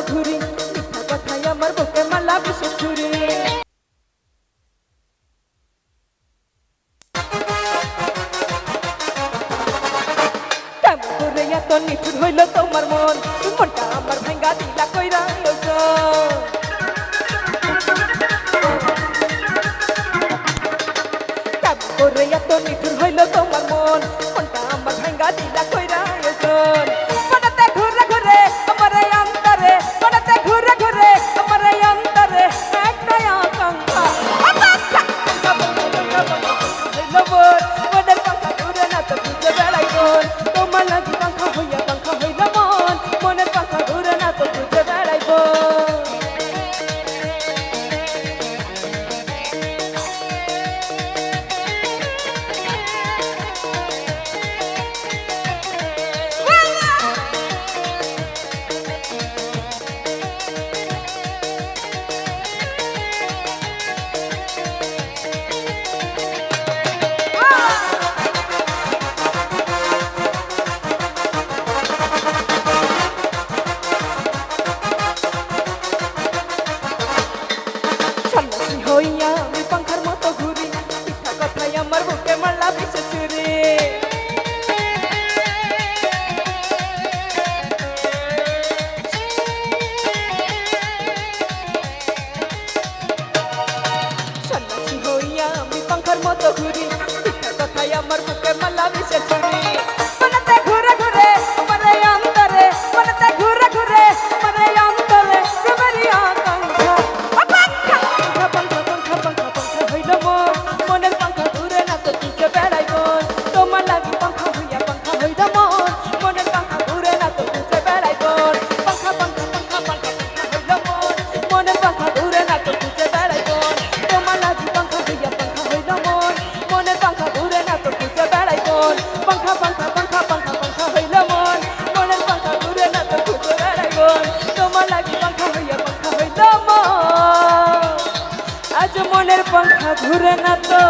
ঘুরি মিঠা কথাই আমার বুকে মালা বিষে ছুরি কেমন করে এত নিঠুর হইল তোমার মন মনটা আমার ভাঙ্গা দিলা কইরা কেমন করে এত নিঠুর হইল তোমার মন মনটা আমার ভাঙ্গা দিলা কইরা মনতে ঘুরে ঘুরে আমার এই অন্তরে মনতে ঘুরে ঘুরে আমার এই অন্তরে একটাই আকাঙ্ক্ষা হইল মন মনের পাখা ঘুরে না তো বুঝে বেড়াই মন তোমার লাগি পাখা হইল মন মনের পাখা ঘুরে না তো বুঝে বেড়াই সন্ন্যাসী হইয়া আমি পাখার মতো ঘুরি মিঠা কথাই আমার বুকে মালা বিষে ছুরি সন্ন্যাসী হইয়া আমি পাখার মতো ঘুরি মিঠা কথাই আমার বুকে মালা বিষে ছুরি মনতে ঘুরে ঘুরে আমার এই অন্তরে মনতে ঘুরে ঘুরে আমার এই অন্তরে প্রেমেরই আকাঙ্ক্ষা হইল মন মনের পাখা ঘুরে না তো তুঝে বেড়াই মন তোমার লাগি পাখা হইল মন মনের পাখা ঘুরে না তো তুঝে বেড়াই মন পাখা হইল মন মনের পাখা ঘুরে না তো তুঝে বেড়াই মন তোমার লাগি পাখা হইল মন মনের পাখা ঘুরে না তো তুঝে বেড়াই মন পাখা হইল মন মনের পাখা ঘুরে না তো তুঝে বেড়াই মন তোমার লাগি পাখা হইল মন আজ মনের পাখা ঘুরে না তো